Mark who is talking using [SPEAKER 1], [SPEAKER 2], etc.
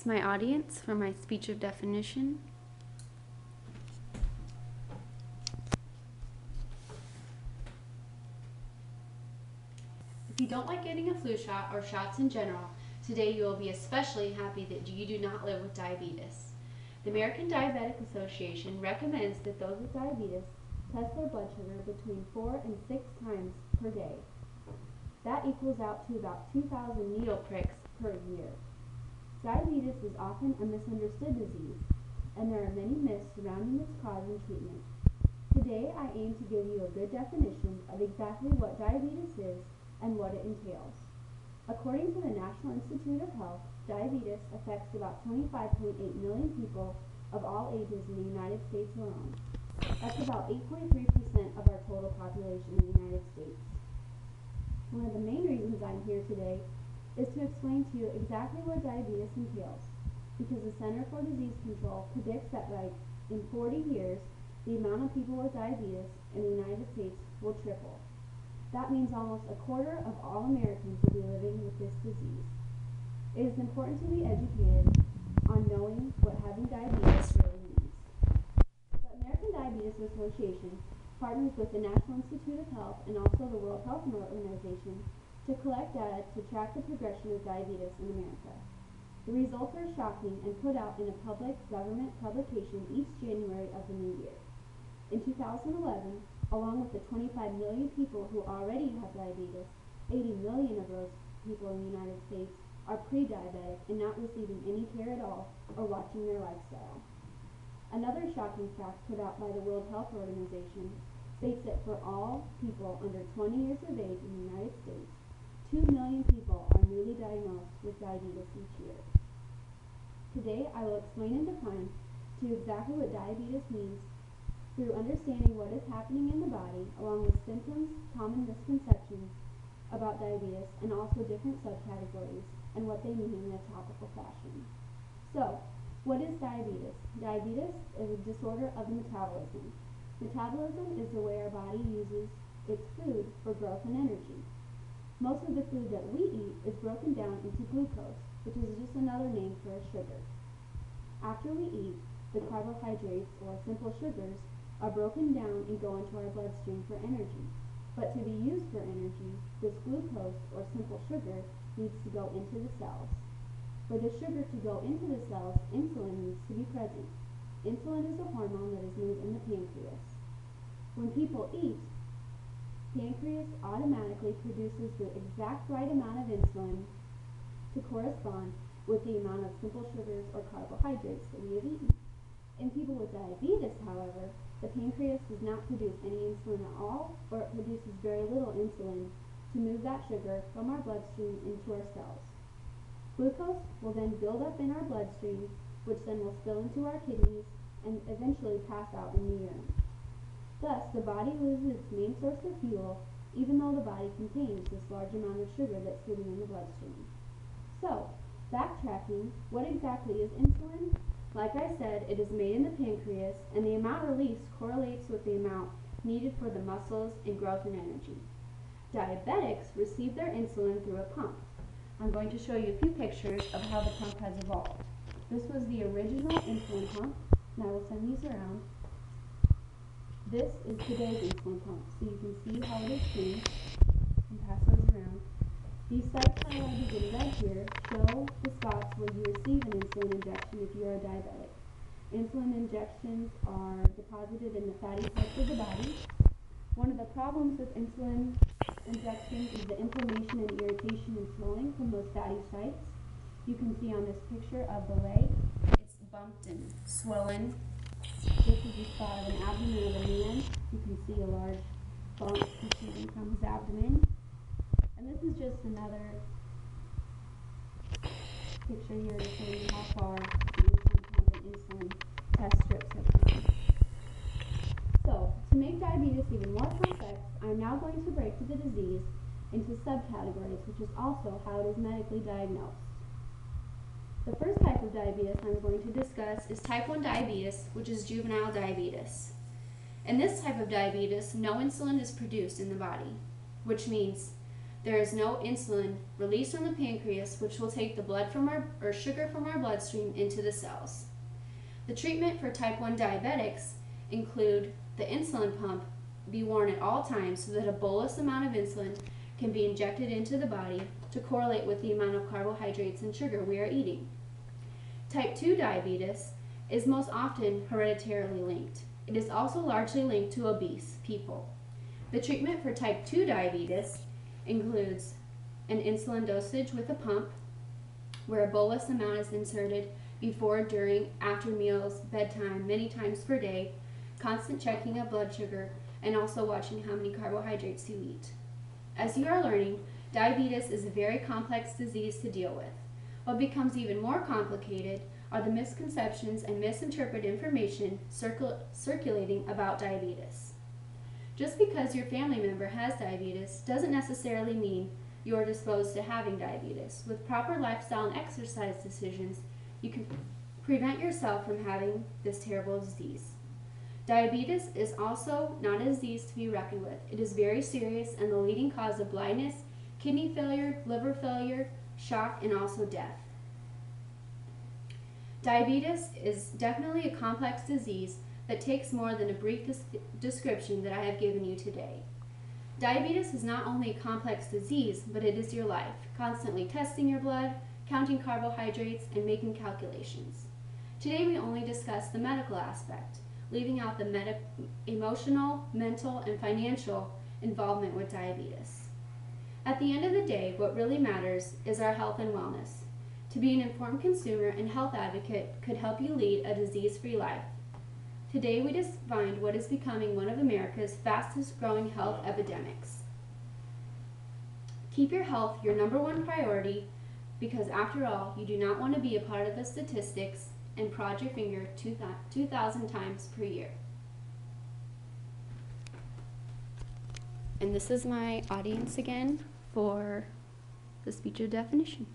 [SPEAKER 1] my audience for my speech of definition. If you don't like getting a flu shot or shots in general, today you will be especially happy that you do not live with diabetes. The American Diabetic Association recommends that those with diabetes test their blood sugar between 4 and 6 times per day. That equals out to about 2,000 needle pricks per year. Diabetes is often a misunderstood disease, and there are many myths surrounding its cause and treatment. Today I aim to give you a good definition of exactly what diabetes is and what it entails. According to the National Institute of Health, diabetes affects about 25.8 million people of all ages in the United States alone. That's about 8.3% of our total population in the United States. One of the main reasons I'm here today is to explain to you exactly what diabetes entails, because the Center for Disease Control predicts that in 40 years, the amount of people with diabetes in the United States will triple. That means almost a quarter of all Americans will be living with this disease. It is important to be educated on knowing what having diabetes really means. The American Diabetes Association partners with the National Institute of Health and also the World Health Organization to collect data to track the progression of diabetes in America. The results are shocking and put out in a public government publication each January of the new year. In 2011, along with the 25 million people who already have diabetes, 80 million of those people in the United States are pre-diabetic and not receiving any care at all or watching their lifestyle. Another shocking fact put out by the World Health Organization states that for all people under 20 years of age in the United States, 2 million people are newly diagnosed with diabetes each year. Today, I will explain and define to you exactly what diabetes means through understanding what is happening in the body, along with symptoms, common misconceptions about diabetes, and also different subcategories and what they mean in a topical fashion. So, what is diabetes? Diabetes is a disorder of the metabolism. Metabolism is the way our body uses its food for growth and energy. Most of the food that we eat is broken down into glucose, which is just another name for a sugar. After we eat, the carbohydrates, or simple sugars, are broken down and go into our bloodstream for energy. But to be used for energy, this glucose, or simple sugar, needs to go into the cells. For the sugar to go into the cells, insulin needs to be present. Insulin is a hormone that is made in the pancreas. When people eat, pancreas automatically produces the exact right amount of insulin to correspond with the amount of simple sugars or carbohydrates that we have eaten. In people with diabetes, however, the pancreas does not produce any insulin at all, or it produces very little insulin to move that sugar from our bloodstream into our cells. Glucose will then build up in our bloodstream, which then will spill into our kidneys and eventually pass out in the urine. Thus, the body loses its main source of fuel, even though the body contains this large amount of sugar that's sitting in the bloodstream. So, backtracking, what exactly is insulin? Like I said, it is made in the pancreas, and the amount released correlates with the amount needed for the muscles and growth and energy. Diabetics receive their insulin through a pump. I'm going to show you a few pictures of how the pump has evolved. This was the original insulin pump, and I will send these around. This is today's insulin pump, so you can see how it has changed, and pass those around. These sites highlighted in red here show the spots where you receive an insulin injection if you are a diabetic. Insulin injections are deposited in the fatty parts of the body. One of the problems with insulin injections is the inflammation and irritation and swelling from those fatty sites. You can see on this picture of the leg, it's bumped and swollen. This is the spot of an abdomen of a man. You can see a large bump protruding from his abdomen. And this is just another picture here to show you how far the insulin pump and insulin test strips have come. So, to make diabetes even more complex, I'm now going to break the disease into subcategories, which is also how it is medically diagnosed. The first type of diabetes I'm going to discuss is type 1 diabetes, which is juvenile diabetes. In this type of diabetes, no insulin is produced in the body, which means there is no insulin released from the pancreas, which will take the blood from or sugar from our bloodstream into the cells. The treatment for type 1 diabetics include the insulin pump be worn at all times so that a bolus amount of insulin can be injected into the body to correlate with the amount of carbohydrates and sugar we are eating. Type 2 diabetes is most often hereditarily linked. It is also largely linked to obese people. The treatment for type 2 diabetes includes an insulin dosage with a pump, where a bolus amount is inserted before, during, after meals, bedtime, many times per day, constant checking of blood sugar, and also watching how many carbohydrates you eat. As you are learning, diabetes is a very complex disease to deal with. What becomes even more complicated are the misconceptions and misinterpreted information circulating about diabetes. Just because your family member has diabetes doesn't necessarily mean you are disposed to having diabetes. With proper lifestyle and exercise decisions, you can prevent yourself from having this terrible disease. Diabetes is also not a disease to be reckoned with. It is very serious and the leading cause of blindness, kidney failure, liver failure, shock, and also death. Diabetes is definitely a complex disease that takes more than a brief description that I have given you today. Diabetes is not only a complex disease, but it is your life, constantly testing your blood, counting carbohydrates, and making calculations. Today we only discussed the medical aspect, leaving out the emotional, mental, and financial involvement with diabetes. At the end of the day, what really matters is our health and wellness. To be an informed consumer and health advocate could help you lead a disease-free life. Today we defined what is becoming one of America's fastest growing health epidemics. Keep your health your #1 priority, because after all, you do not want to be a part of the statistics and prod your finger 2,000 times per year. And this is my audience again for the speech of definition.